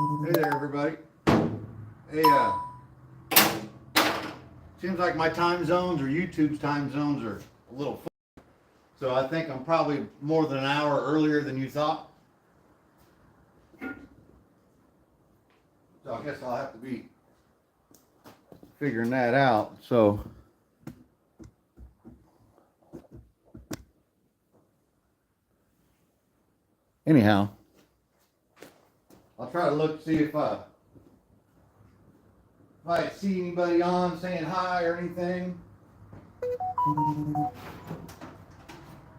Hey there, everybody. Hey, seems like my time zones or YouTube's time zones are a little full. So I think I'm probably more than an hour earlier than you thought. So I guess I'll have to be figuring that out. So anyhow, I'll try to look, see if I see anybody on saying hi or anything.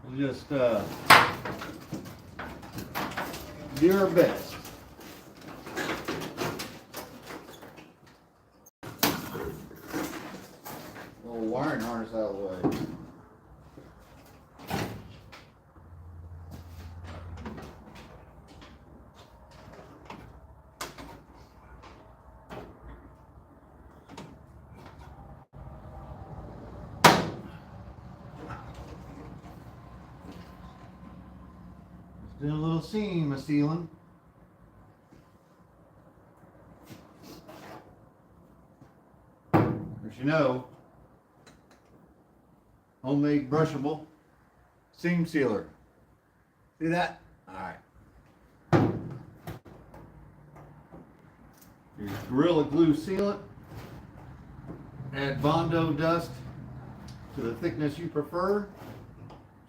We'll just do our best. Little wiring harness out of the way. Doing a little seam sealing. As you know, homemade brushable seam sealer. See that? Alright. Use Gorilla Glue sealant. Add Bondo dust to the thickness you prefer.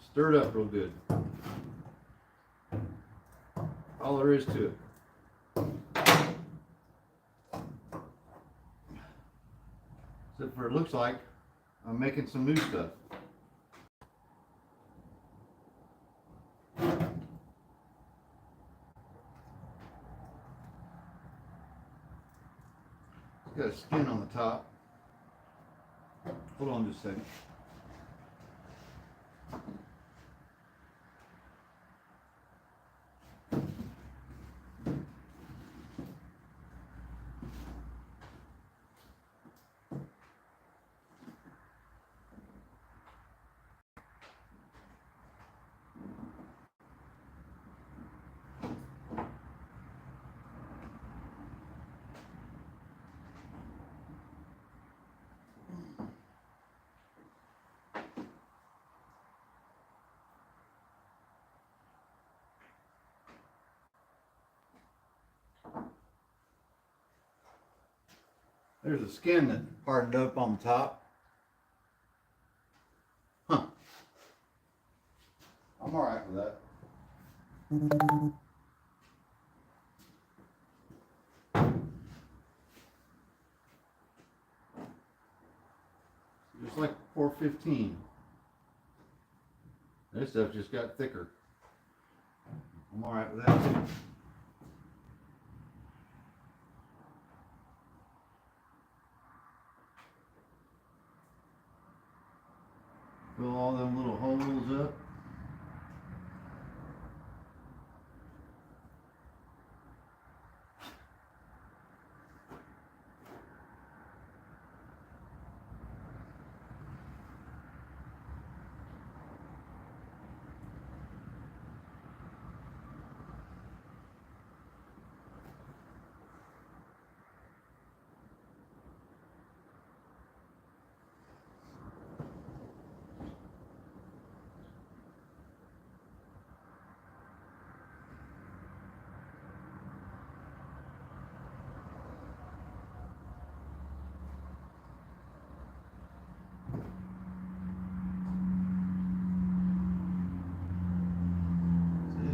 Stir it up real good. All there is to it. Except for it looks like I'm making some new stuff. It's got a skin on the top. Hold on just a second. There's a skin that hardened up on the top. Huh. I'm alright with that. Just like 415. This stuff just got thicker. I'm alright with that too. Fill all them little holes up.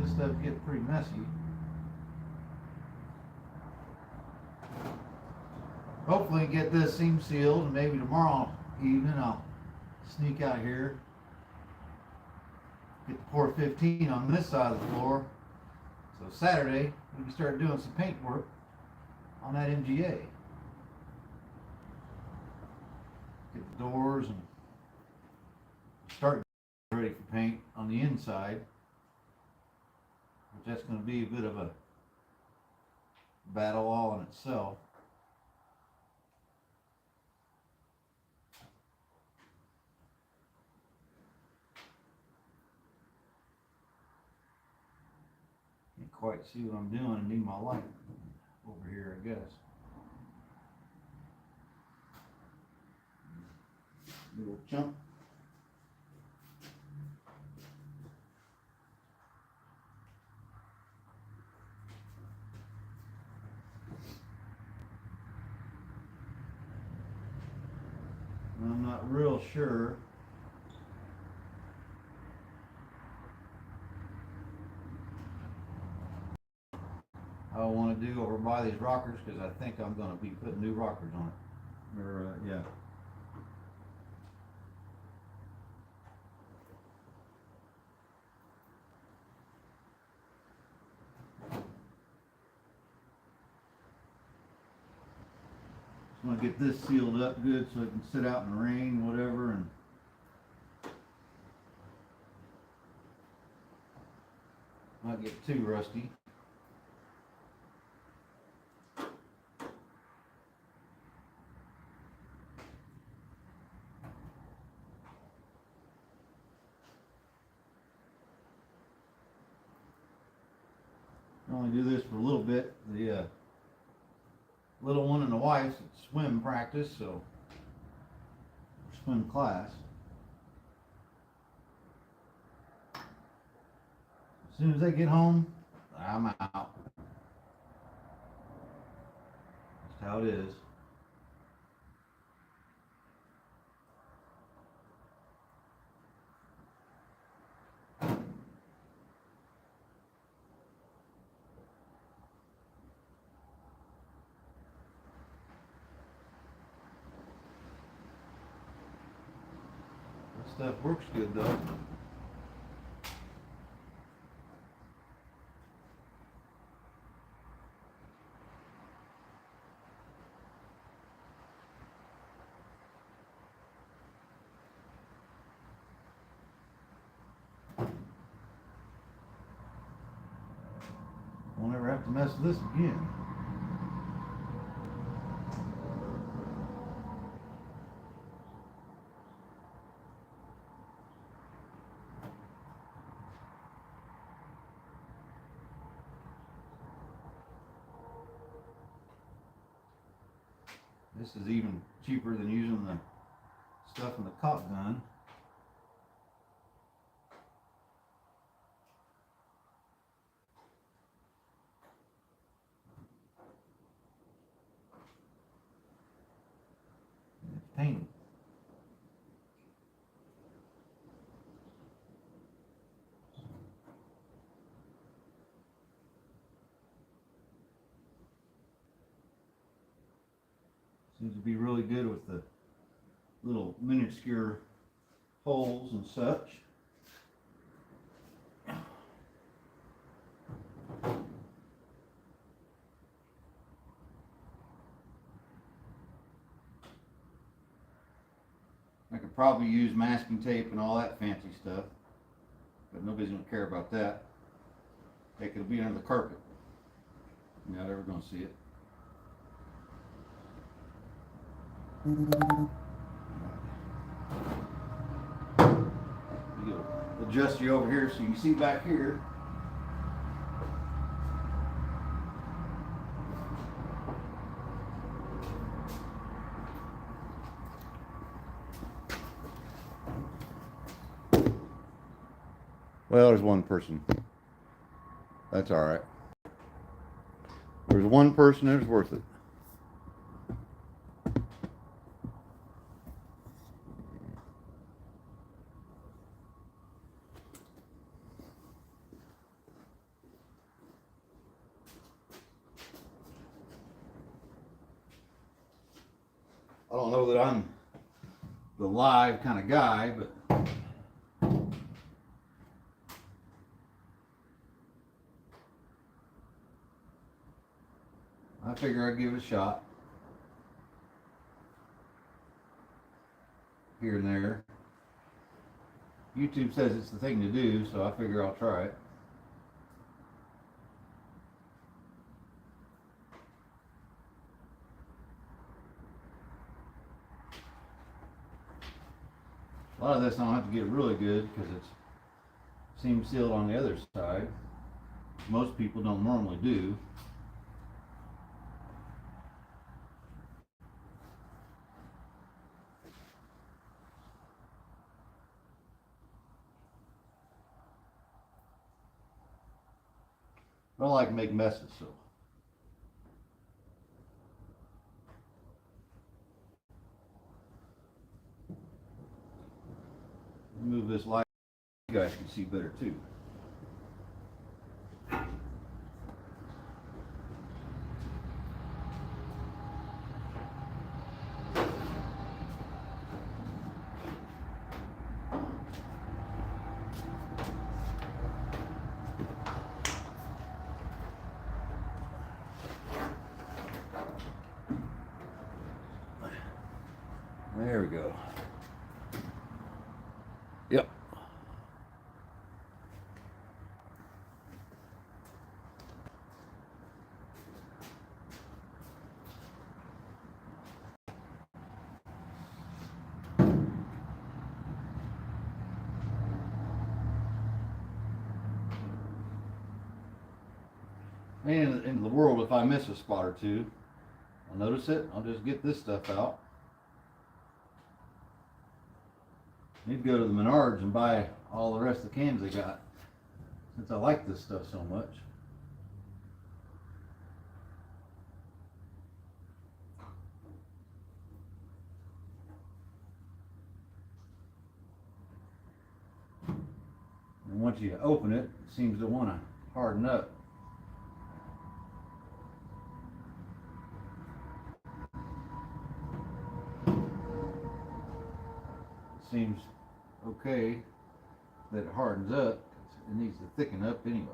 This stuff gets pretty messy. Hopefully get this seam sealed, and maybe tomorrow evening I'll sneak out here, get the 415 on this side of the floor, so Saturday we can start doing some paint work on that MGA. Get the doors and start ready for paint on the inside. That's going to be a bit of a battle all in itself. Can't quite see what I'm doing. I need my light over here, I guess. Little chunk. I'm not real sure. I want to do over by these rockers because I think I'm going to be putting new rockers on it. Or, yeah. I'm going to get this sealed up good so it can sit out in the rain, whatever, and not get too rusty. I only do this for a little bit. The little one and the wife's at swim practice, so swim class. As soon as they get home, I'm out. That's how it is. That stuff works good though. Won't ever have to mess with this again. This is even cheaper than using the stuff in the caulk gun. It's painted. Seems to be really good with the little minuscule holes and such. I could probably use masking tape and all that fancy stuff, but nobody's gonna care about that. It could be under the carpet. You're not ever gonna see it. You adjust you over here so you can see back here. Well, there's one person. That's all right. There's one person that's worth it. I don't know that I'm the live kind of guy, but I figure I'd give it a shot. Here and there. YouTube says it's the thing to do, so I figure I'll try it. A lot of this I don't have to get really good because it's seam sealed on the other side. Most people don't normally do. I don't like to make messes, so. Move this light so you guys can see better too. There we go. Yep. And in the world, if I miss a spot or two, I'll notice it. I'll just get this stuff out. Need to go to the Menards and buy all the rest of the cans they got, since I like this stuff so much. And once you open it, it seems to want to harden up. Seems okay that it hardens up, 'cause it needs to thicken up anyway.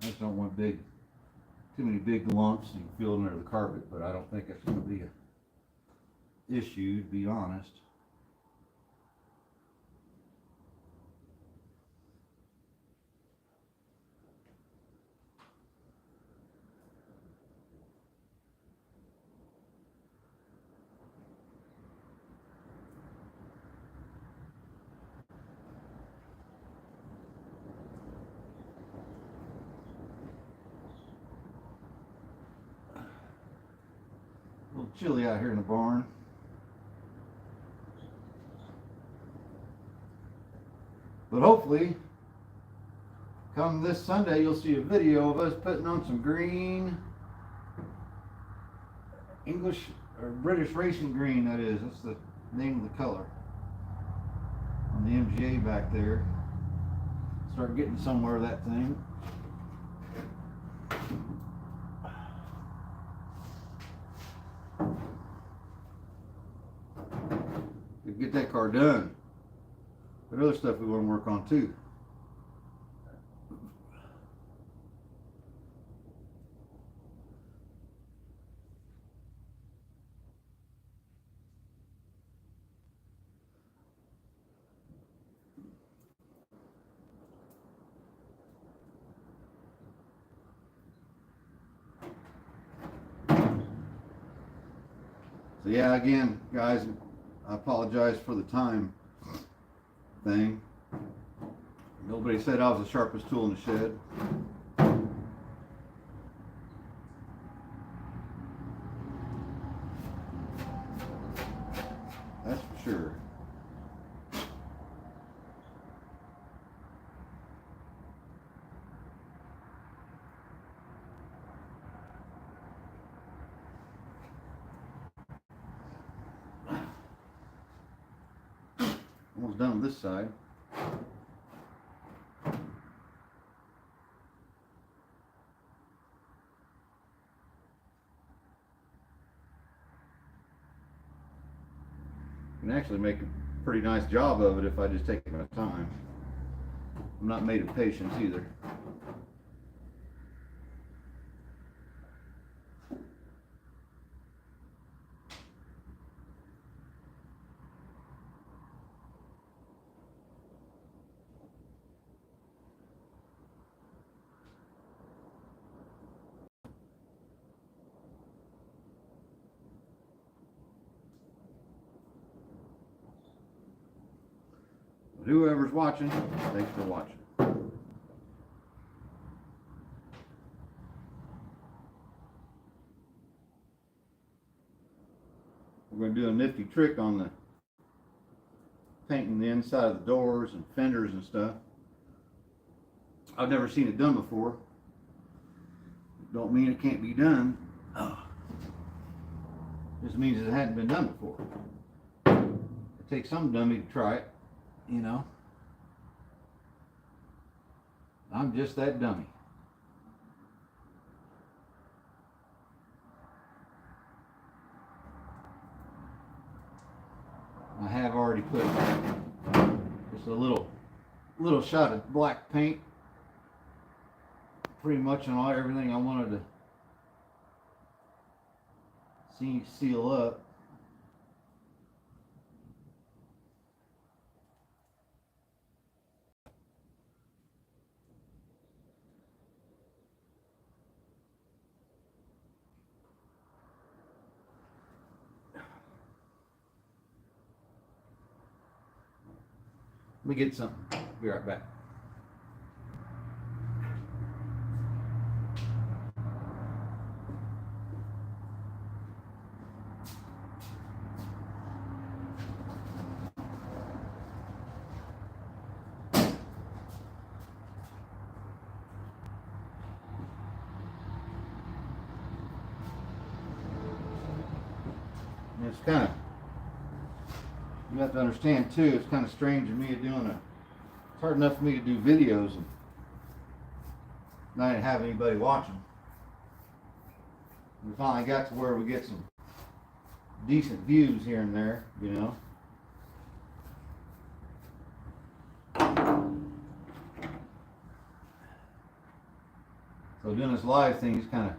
I just don't want too many big lumps you can feel under the carpet, but I don't think it's going to be an issue, to be honest. A little chilly out here in the barn. But hopefully, come this Sunday, you'll see a video of us putting on some green, English or British racing green, that is. That's the name of the color. On the MGA back there. Start getting somewhere that thing. Get that car done. But other stuff we want to work on too. So yeah, again, guys, I apologize for the time thing. Nobody said I was the sharpest tool in the shed. That's for sure. Almost done with this side. Can actually make a pretty nice job of it if I just take my time. I'm not made of patience either. But whoever's watching, thanks for watching. We're going to do a nifty trick on the painting the inside of the doors and fenders and stuff. I've never seen it done before. Don't mean it can't be done. Just means it hadn't been done before. It takes some dummy to try it, you know. I'm just that dummy. I have already put just a little shot of black paint pretty much on everything I wanted to seal up. Let me get something. Be right back. And it's kind of, you have to understand too, it's kind of strange of me doing it's hard enough for me to do videos and not have anybody watching. We finally got to where we get some decent views here and there, you know. So doing this live thing is kind of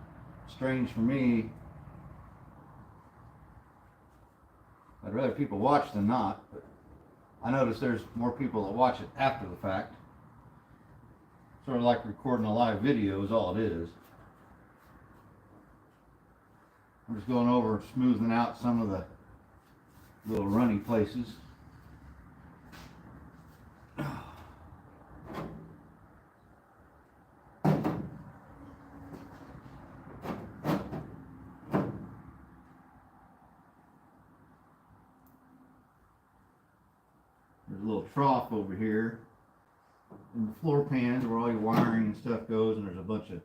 strange for me. I'd rather people watch than not, but I notice there's more people that watch it after the fact. Sort of like recording a live video is all it is. I'm just going over smoothing out some of the little runny places. There's a little trough over here in the floor pans where all your wiring and stuff goes, and there's a bunch of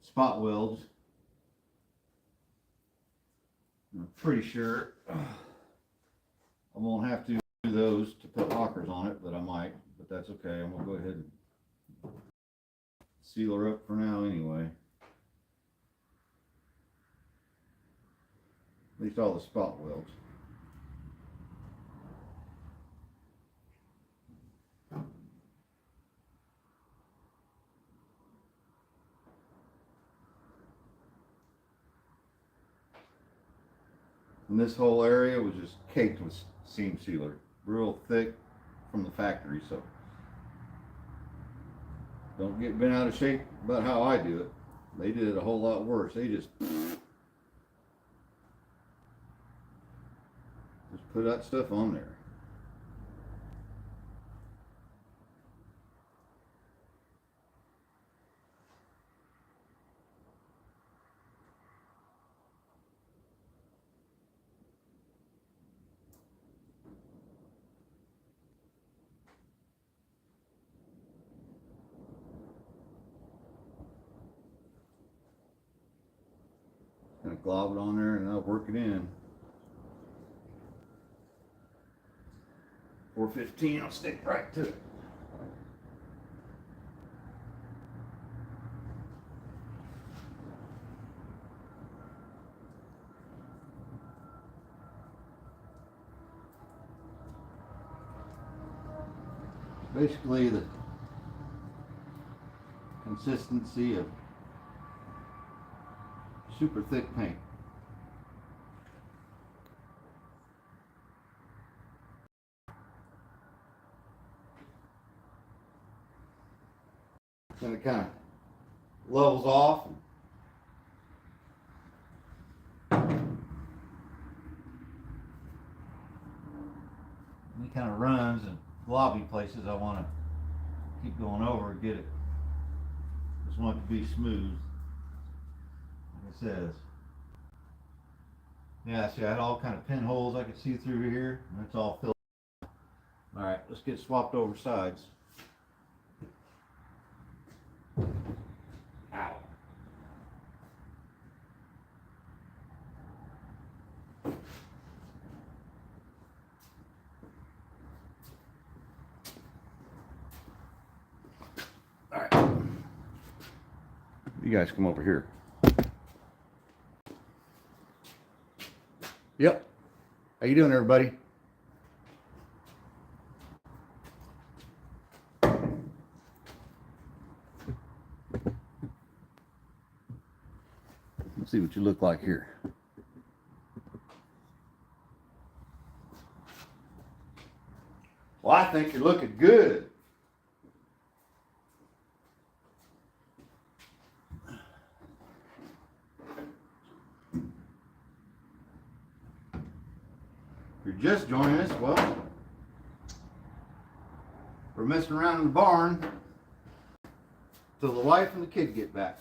spot welds. I'm pretty sure I won't have to do those to put lockers on it, but I might, but that's okay. I'm gonna go ahead and seal her up for now anyway. At least all the spot welds. And this whole area was just caked with seam sealer, real thick from the factory, so don't get bent out of shape about how I do it. They did it a whole lot worse. They just put that stuff on there. Gonna glob it on there and I'll work it in. 415, I'll stick right to it. Basically the consistency of super thick paint. Then it kind of levels off. kind of runs and lobby places I want to keep going over and get it. Just want it to be smooth, like it says. Yeah, see, I had all kind of pinholes I could see through here, and it's all filled. All right, let's get swapped over sides. Ow. All right, you guys come over here. Yep. How you doing, everybody? Let's see what you look like here. Well, I think you're looking good. If you're just joining us, well, we're messing around in the barn till the wife and the kid get back.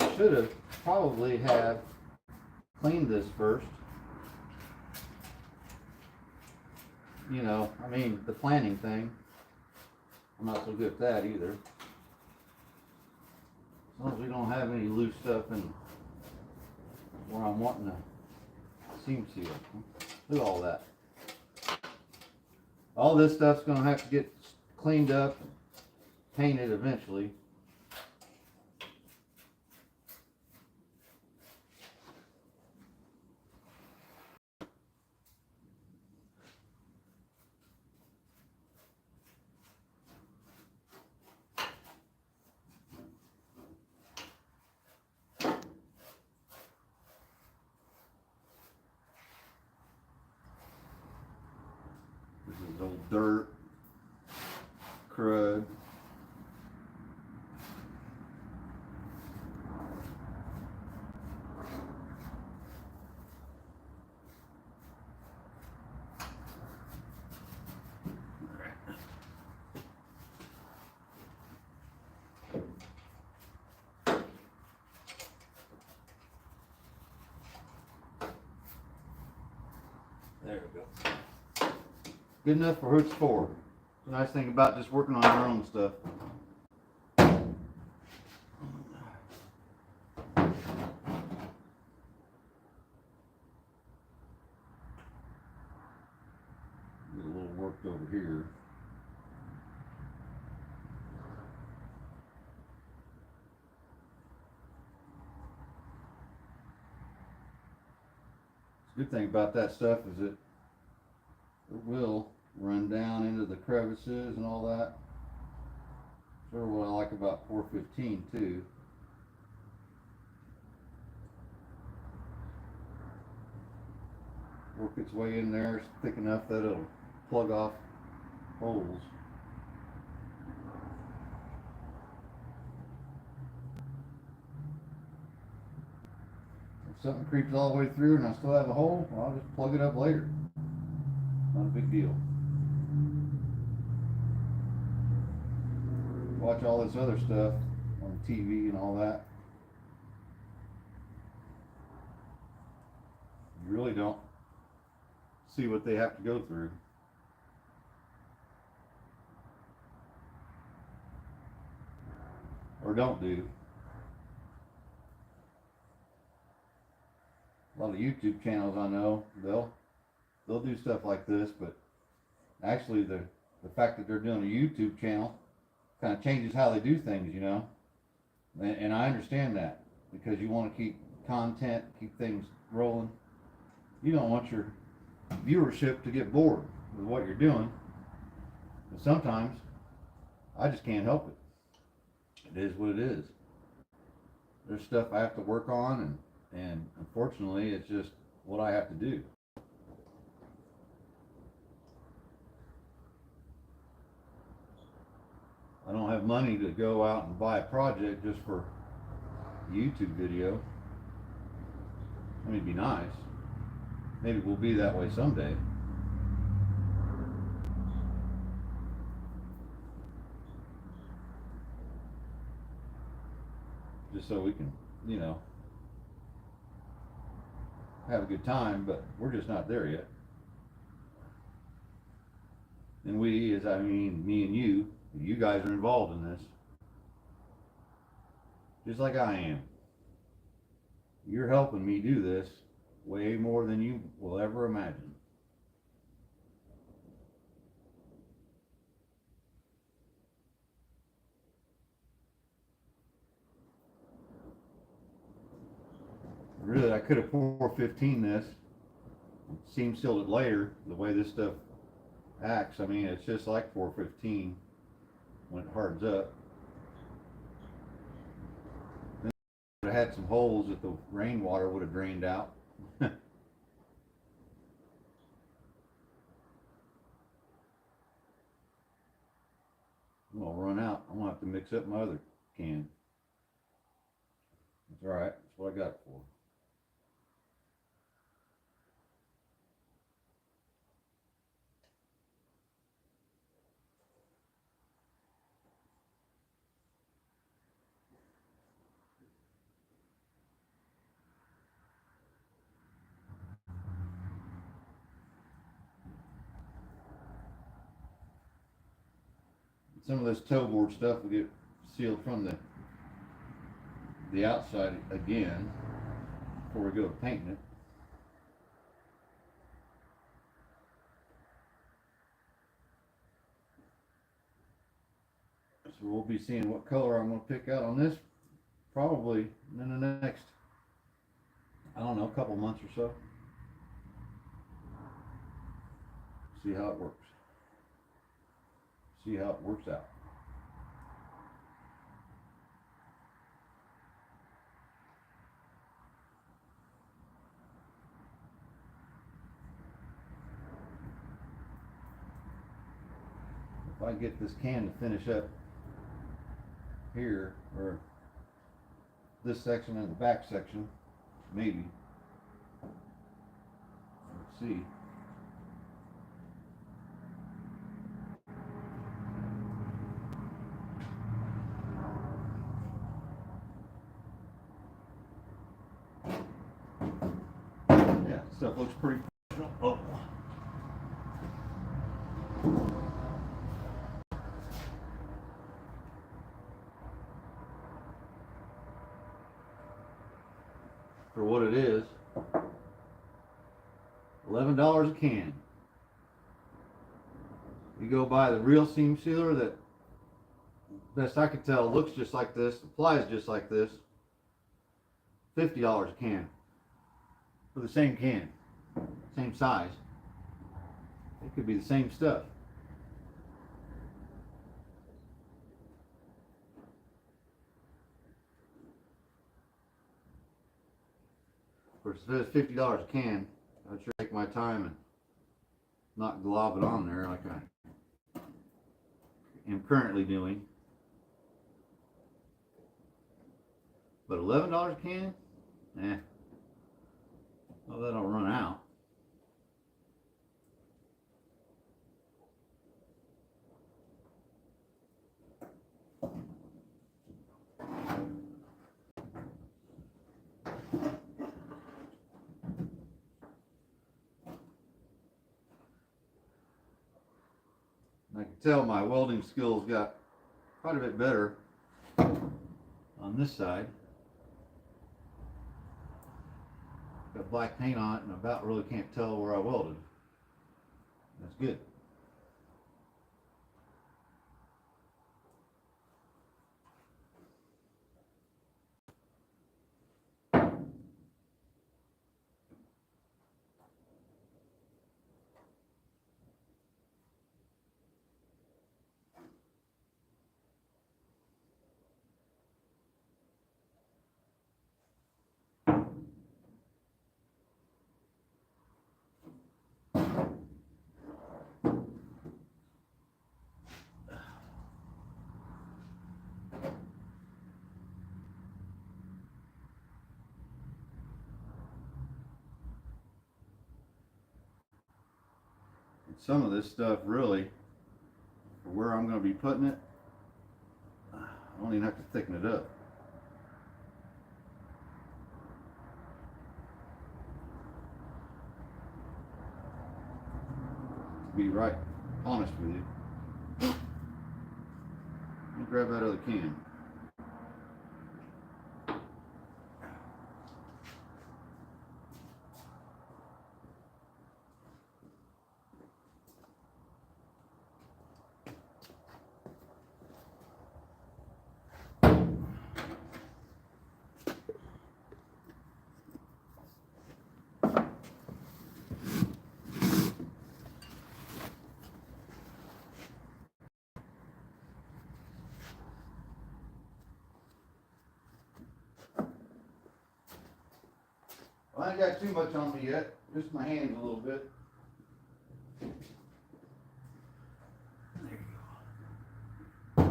I should have probably have cleaned this first. You know, I mean, the planning thing, I'm not so good at that either. As long as we don't have any loose stuff in where I'm wanting to seam seal. Look at all that. All this stuff's going to have to get cleaned up and painted eventually. This is old dirt, crud. There we go. Good enough for who it's for. The nice thing about just working on your own stuff. Get a little worked over here. The good thing about that stuff is it will run down into the crevices and all that. Sort of what I like about 415 too. Work its way in there, it's thick enough that it'll plug off holes. If something creeps all the way through and I still have a hole, well, I'll just plug it up later. Not a big deal. Watch all this other stuff on TV and all that. You really don't see what they have to go through. Or don't do. A lot of YouTube channels I know, they'll do stuff like this, but actually the fact that they're doing a YouTube channel kind of changes how they do things, you know. And I understand that, because you want to keep content, keep things rolling. You don't want your viewership to get bored with what you're doing. But sometimes I just can't help it. It is what it is. There's stuff I have to work on, and unfortunately it's just what I have to do. I don't have money to go out and buy a project just for a YouTube video. I mean, it'd be nice. Maybe we'll be that way someday. Just so we can, you know, have a good time, but we're just not there yet. And we, as I mean, me and you guys are involved in this, just like I am. You're helping me do this way more than you will ever imagine. Really, I could have 415 this, seam sealed it later, the way this stuff acts. I mean, it's just like 415 when it hardens up. Then it had some holes that the rainwater would have drained out. I'm gonna run out. I'm gonna have to mix up my other can. That's alright, that's what I got it for. Some of this toe board stuff will get sealed from the outside again before we go painting it. So we'll be seeing what color I'm going to pick out on this probably in the next, I don't know, couple months or so. See how it works. See how it works out. If I get this can to finish up here, or this section and the back section, maybe. Let's see. Yeah, stuff looks pretty. Oh. For what it is, $11 a can. You go buy the real seam sealer that, best I could tell, looks just like this, applies just like this, $50 a can for the same can, same size. It could be the same stuff. Of course, if it was $50 a can, I'd sure take my time and not glob it on there like I am currently doing. But $11 a can? Eh. Well, that'll run out. I can tell my welding skills got quite a bit better on this side. Got black paint on it and I about really can't tell where I welded. That's good. Some of this stuff really, for where I'm going to be putting it, I don't even have to thicken it up. To be right honest with you. Let me grab that other can. Well, I ain't got too much on me yet, just my hands a little bit. There you go.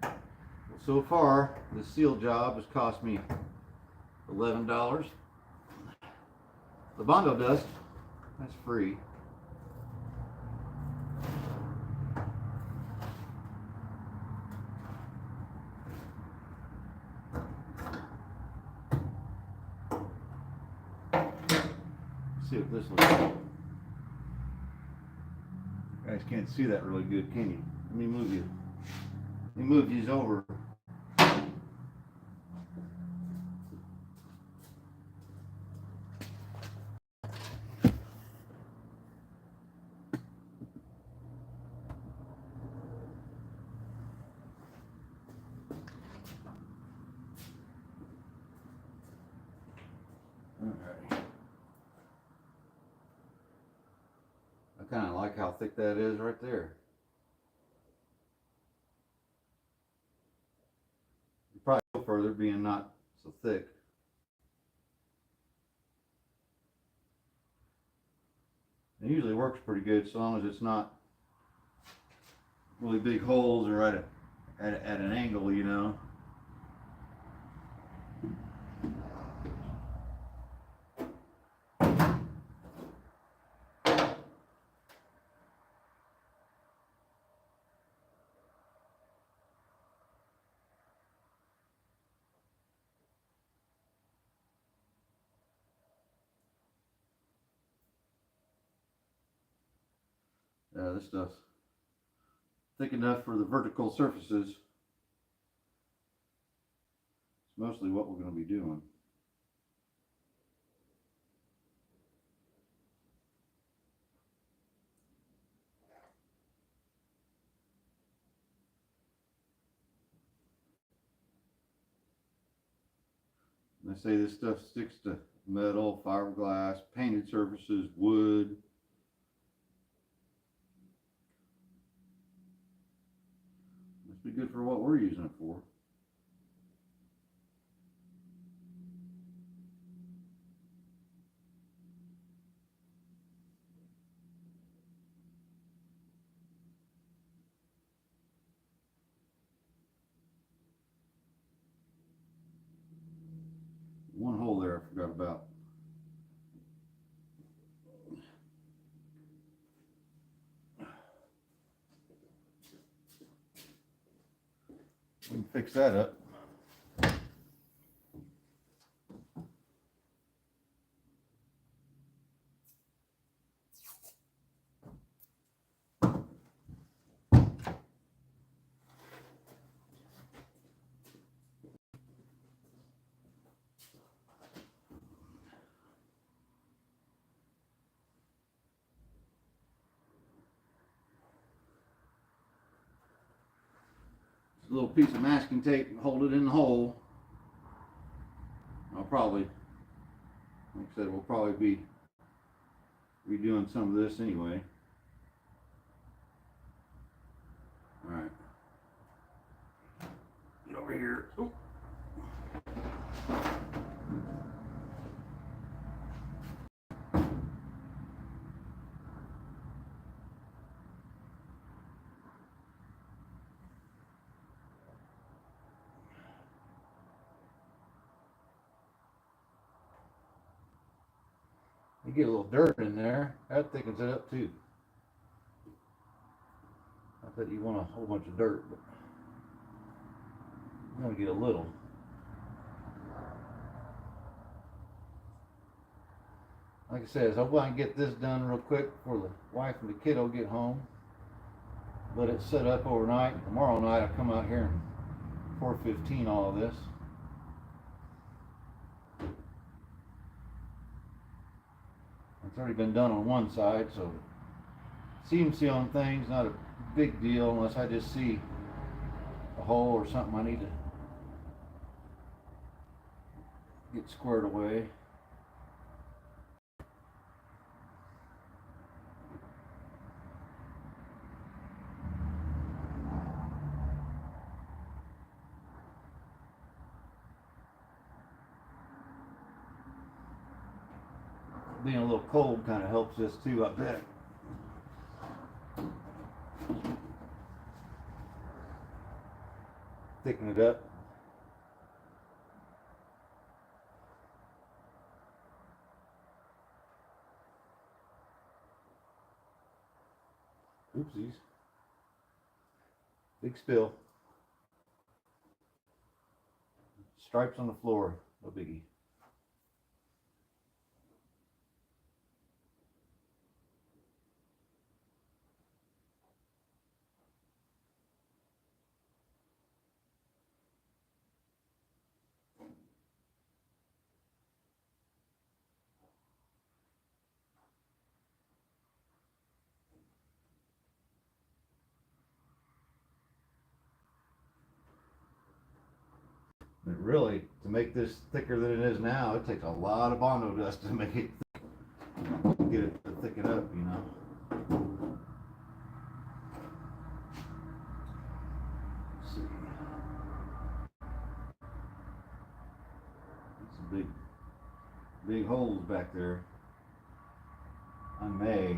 Well, so far, the seal job has cost me $11. The Bondo dust, that's free. See what this looks like. You guys can't see that really good, can you? Let me move you. Let me move these over. Alright. I kind of like how thick that is right there. You probably go further, being not so thick. It usually works pretty good, so long as it's not really big holes or at an angle, you know. This stuff's thick enough for the vertical surfaces. It's mostly what we're going to be doing. And I say this stuff sticks to metal, fiberglass, painted surfaces, wood. Must be good for what we're using it for. One hole there I forgot about. We can fix that up. A little piece of masking tape and hold it in the hole. I'll probably, like I said, we'll probably be redoing some of this anyway. Alright. Get over here. Ooh. You get a little dirt in there, that thickens it up too. Not that you want a whole bunch of dirt, but you want to get a little. Like I said, so hopefully I can get this done real quick before the wife and the kiddo get home. Let it set up overnight. Tomorrow night I'll come out here and 415 all of this. It's already been done on one side, so seam sealing things not a big deal unless I just see a hole or something I need to get squared away. Being a little cold kind of helps this too, I bet. Thicken it up. Oopsies. Big spill. Stripes on the floor, no biggie. But really, to make this thicker than it is now, it takes a lot of Bondo dust to make it thick. Get it to thicken up, you know. Let's see. Some big holes back there. I may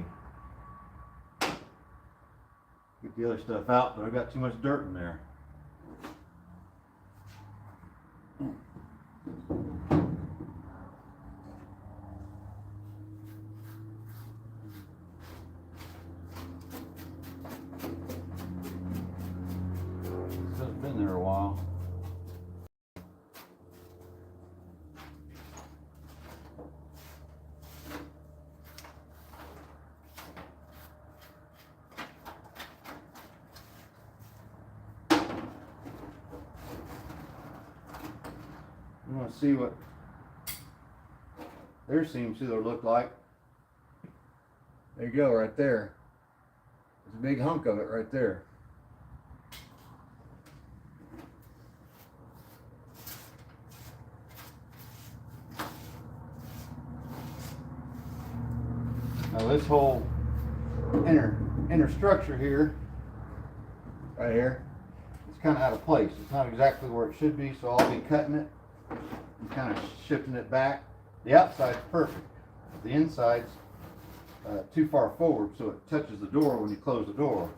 get the other stuff out, but I've got too much dirt in there. This has been there a while. You want to see what their seam sealer looked like. There you go, right there. There's a big hunk of it right there. Now this whole inner structure here, right here, it's kind of out of place. It's not exactly where it should be, so I'll be cutting it and kind of shifting it back. The outside's perfect. The inside's too far forward, so it touches the door when you close the door.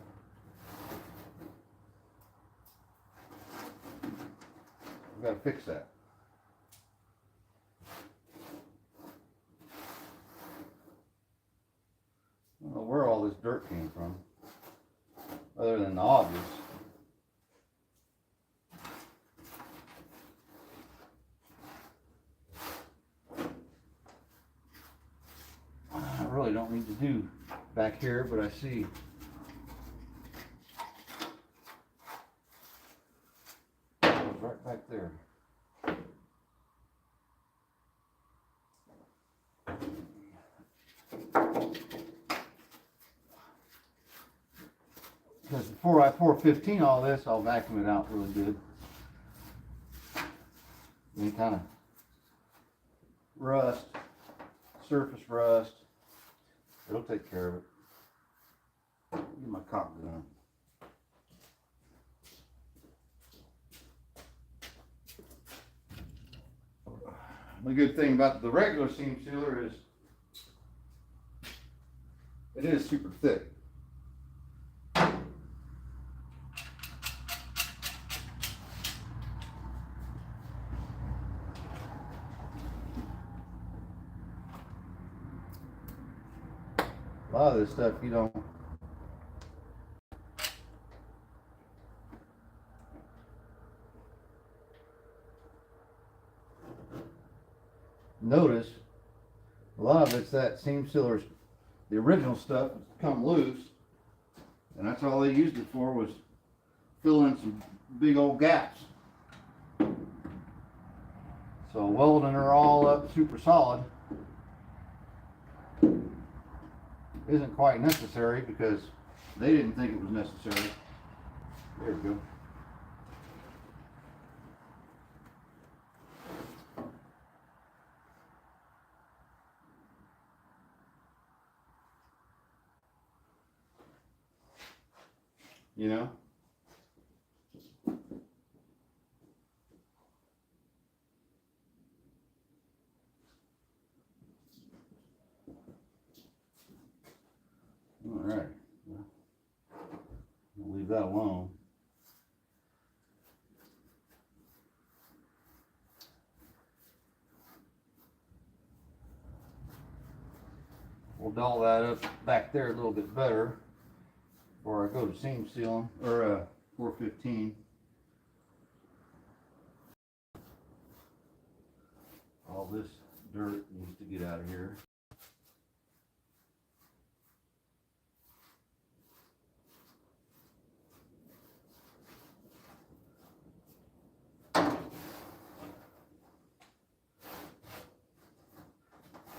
We've got to fix that. I don't know where all this dirt came from, other than the obvious. I really don't need to do back here, but I see it was right back there. Because before I 415 all this, I'll vacuum it out really good. Any kind of rust, surface rust, it'll take care of it. Get my caulk gun. The good thing about the regular seam sealer is it is super thick. A lot of this stuff you don't notice. A lot of it's that seam sealers, the original stuff has come loose, and that's all they used it for, was fill in some big old gaps. So welding her all up super solid isn't quite necessary, because they didn't think it was necessary. There we go. You know? All right. Well, we'll leave that alone. We'll doll that up back there a little bit better before I go to seam sealing, or 415. All this dirt needs to get out of here.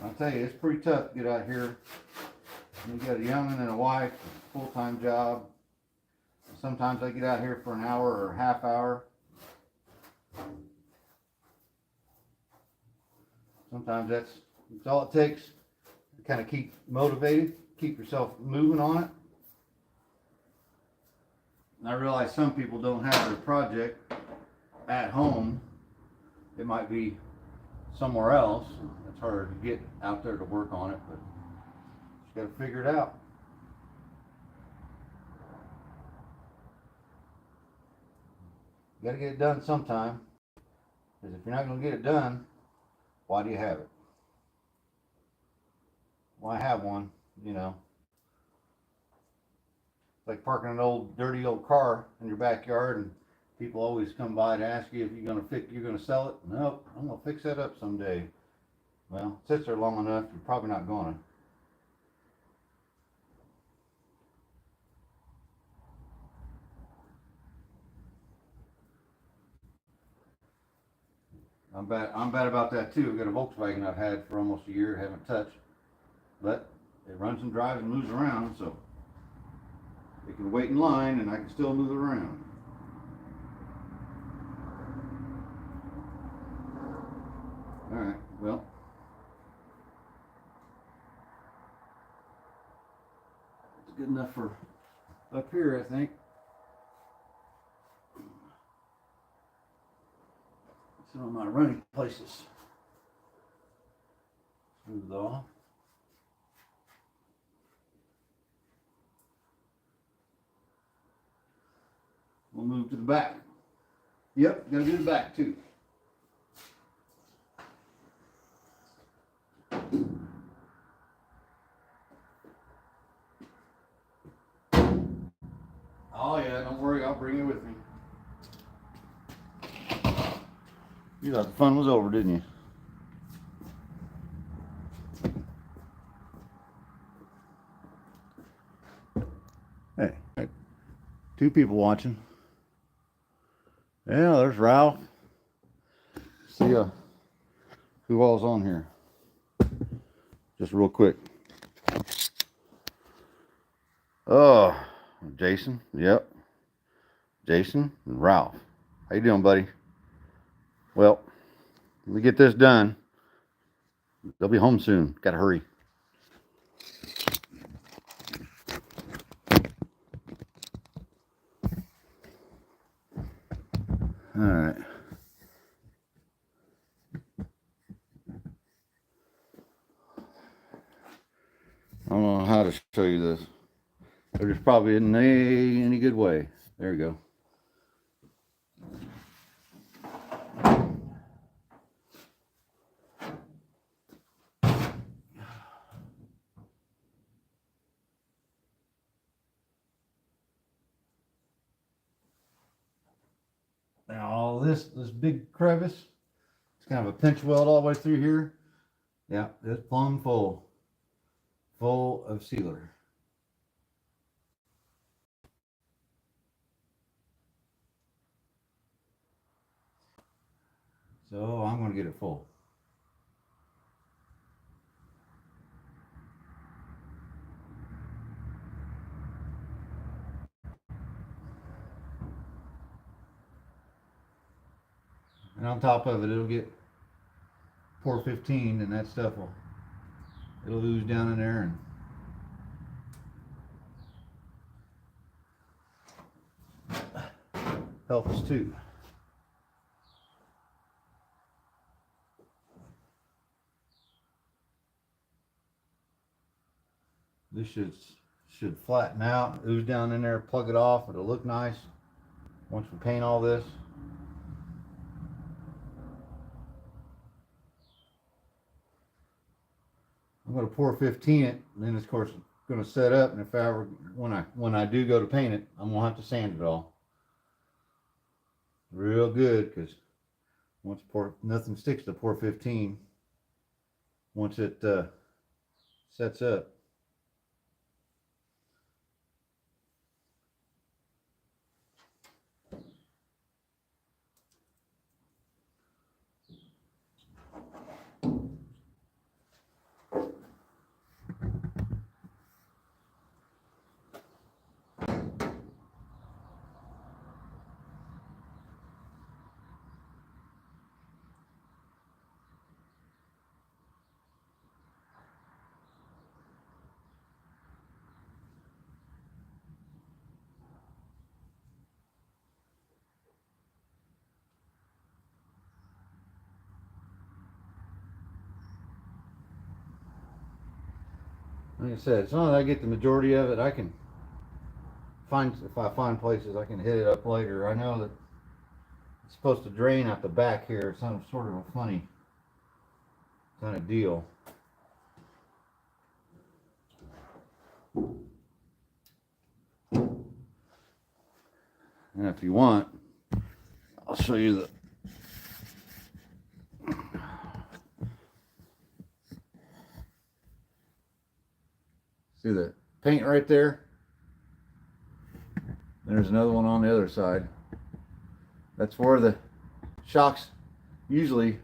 I'll tell you, it's pretty tough to get out here. You got a young'un and a wife, a full-time job. Sometimes I get out here for an hour or a half hour. Sometimes that's all it takes to kind of keep motivated, keep yourself moving on it. And I realize some people don't have their project at home. It might be somewhere else. It's hard to get out there to work on it, but just got to figure it out. You got to get it done sometime, because if you're not going to get it done, why do you have it? Why have one, you know? It's like parking an old dirty old car in your backyard, and people always come by to ask you if you're going to sell it. Nope, I'm going to fix that up someday. Well, it sits there long enough, you're probably not going to. I'm bad about that too. I've got a Volkswagen I've had for almost a year, haven't touched. But it runs and drives and moves around, so it can wait in line and I can still move it around. Alright, well. It's good enough for up here, I think. Some of my running places smooth off. We'll move to the back. Yep, gotta do the back too. Oh yeah, don't worry, I'll bring it with me. You thought the fun was over, didn't you? Hey, two people watching. Yeah, there's Ralph. See who all's on here. Just real quick. Oh, Jason. Yep. Jason and Ralph. How you doing, buddy? Well, let me get this done. They'll be home soon. Gotta hurry. All right. I don't know how to show you this. There's probably isn't any good way. There we go. Now all this big crevice, it's kind of a pinch weld all the way through here. Yeah, it's plumb full of sealer. So I'm going to get it full. And on top of it, it'll get pour 15, and that stuff it'll ooze down in there and help us too. This should flatten out, ooze down in there, plug it off. It'll look nice once we paint all this. I'm going to pour 15 it, and then of course it's going to set up. And if I ever, when I do go to paint it, I'm going to have to sand it all real good, because nothing sticks to pour 15 once it sets up. Like I said, as long as I get the majority of it, I can if I find places I can hit it up later. I know that it's supposed to drain out the back here. It's some sort of a funny kind of deal. And if you want, I'll show you the see the paint right there. There's another one on the other side. That's where the shocks usually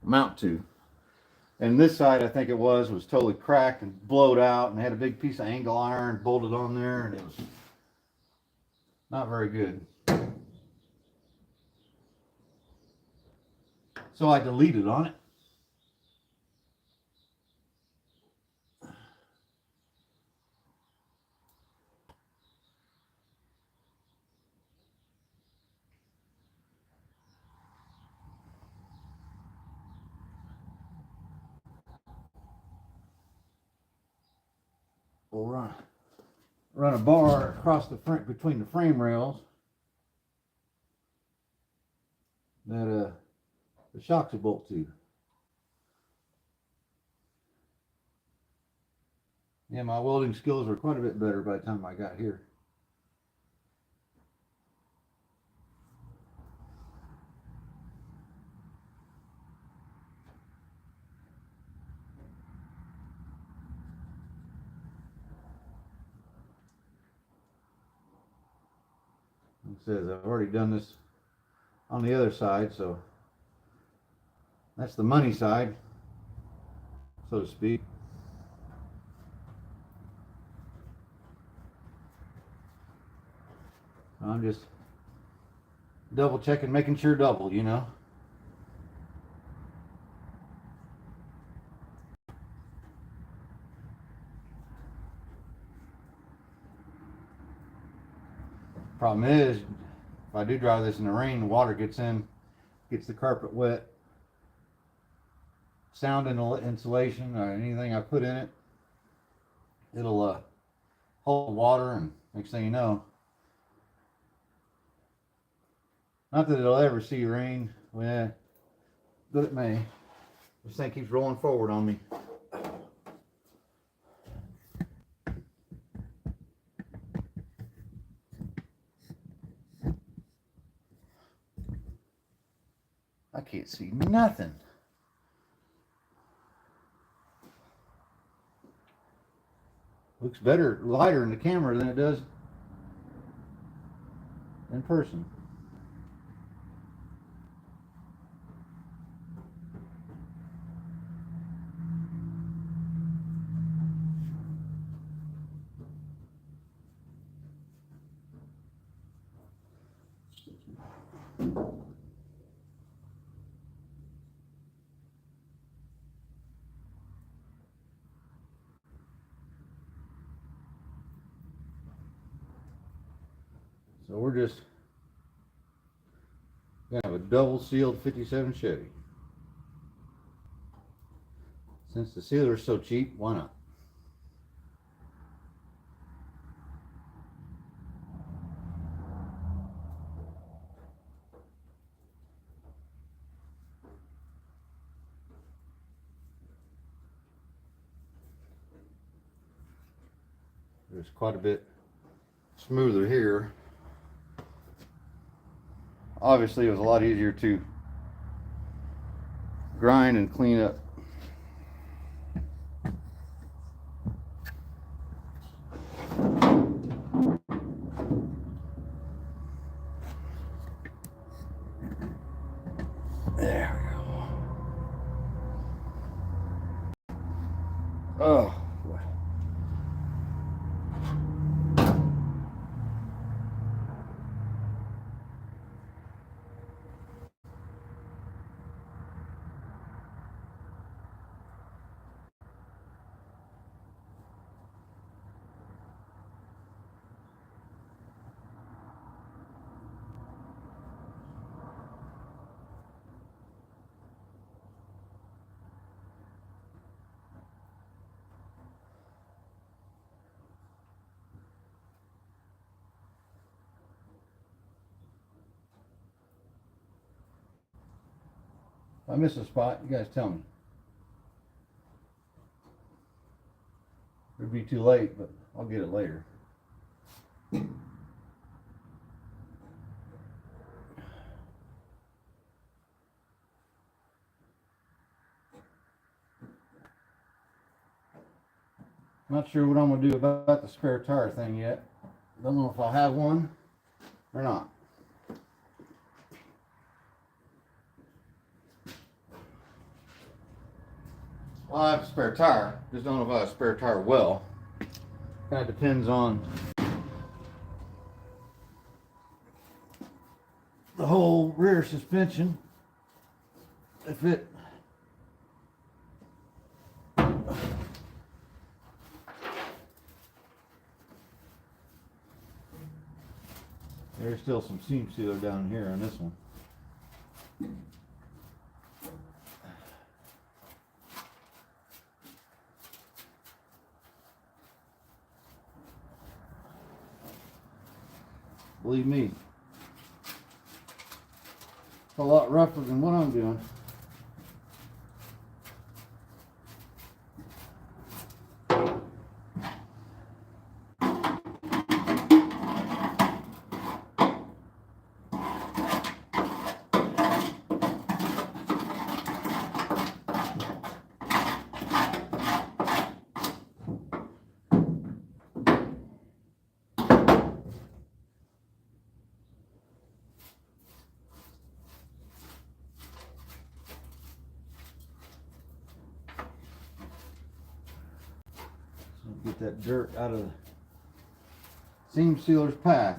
mount to. And this side, I think it was totally cracked and blowed out, and had a big piece of angle iron bolted on there, and it was not very good. So I deleted on it. We'll run a bar across the front between the frame rails that the shocks will bolt to. Yeah, my welding skills were quite a bit better by the time I got here. It says I've already done this on the other side, so that's the money side, so to speak. I'm just double checking, making sure double, you know. Problem is, if I do drive this in the rain, the water gets the carpet wet. Sound insulation or anything I put in it, it'll hold water, and next thing you know, not that it'll ever see rain, well, but it may. This thing keeps rolling forward on me. I can't see nothing. Looks better, lighter in the camera than it does in person. So we're just gonna have a double sealed 57 Chevy. Since the sealer is so cheap, why not? There's quite a bit smoother here. Obviously, it was a lot easier to grind and clean up. There we go. Oh, boy. If I miss a spot, you guys tell me. It'd be too late, but I'll get it later. Not sure what I'm gonna do about the spare tire thing yet. Don't know if I'll have one or not. Well, I have a spare tire. Just don't know if I have a spare tire well. Kind of depends on the whole rear suspension. If it there's still some seam sealer down here on this one. Believe me, it's a lot rougher than what I'm doing. Get that dirt out of the seam sealer's path.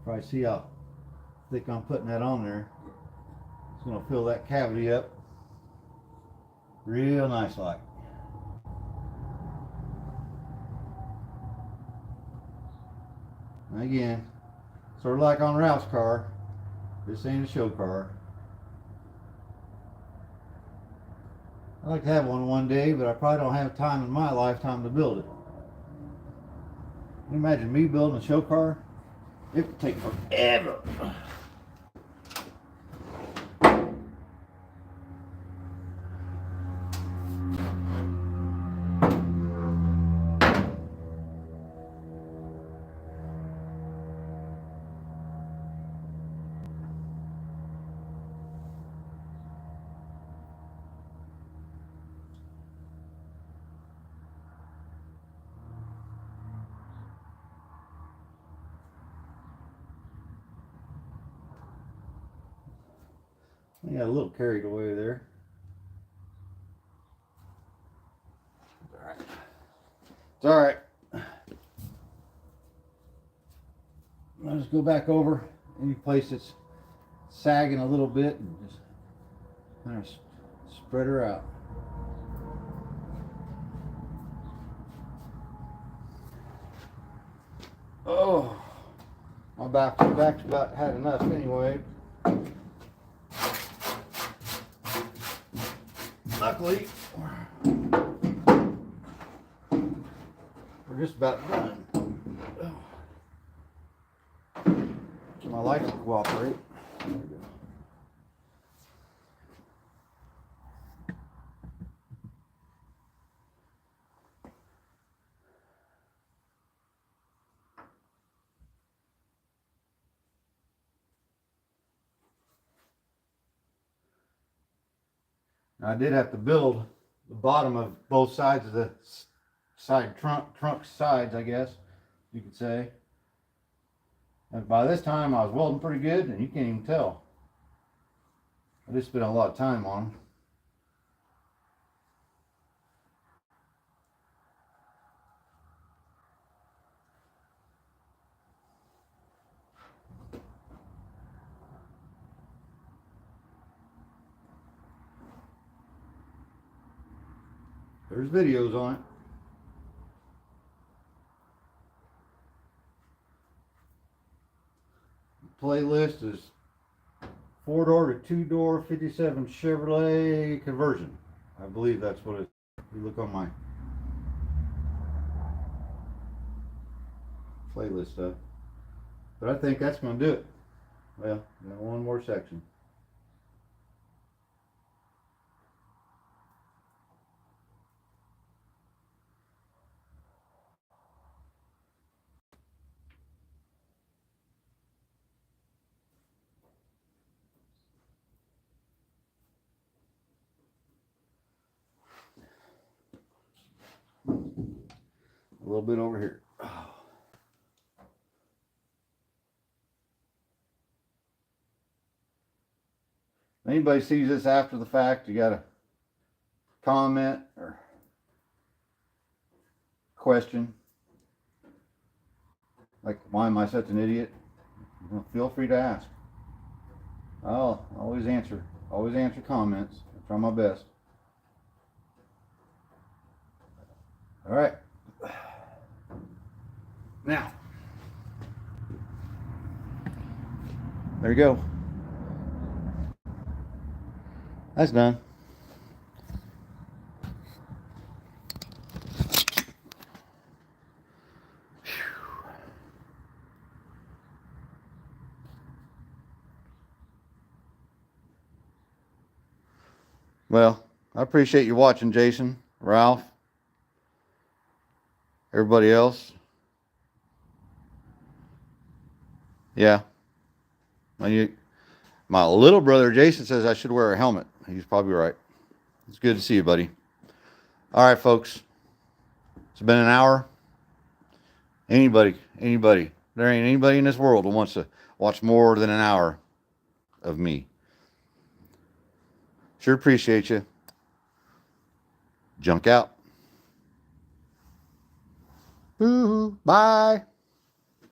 Probably see how thick I'm putting that on there. It's going to fill that cavity up real nice like. And again, sort of like on Ralph's car, this ain't a show car. I'd like to have one day, but I probably don't have time in my lifetime to build it. Can you imagine me building a show car? It would take forever. I got a little carried away there. It's all right. I'll just go back over any place that's sagging a little bit and just kind of spread her out. Oh, my back's about had enough anyway. Luckily, we're just about done. Get my lights to cooperate. There we go. Now, I did have to build the bottom of both sides of the side trunk sides, I guess you could say. And by this time I was welding pretty good, and you can't even tell. I just spent a lot of time on them. There's videos on it. The playlist is 4-door to 2-door 57 Chevrolet conversion. I believe that's what it is. You look on my playlist stuff. But I think that's going to do it. Well, got one more section. A little bit over here. If anybody sees this after the fact, you got to comment or question, like, why am I such an idiot? Well, feel free to ask. I'll always answer comments. I try my best. All right. Now, there you go. That's done. Well, I appreciate you watching, Jason, Ralph, everybody else. Yeah. My little brother Jason says I should wear a helmet. He's probably right. It's good to see you, buddy. All right, folks. It's been an hour. Anybody. There ain't anybody in this world who wants to watch more than an hour of me. Sure appreciate you. Junk out. Boo. Bye.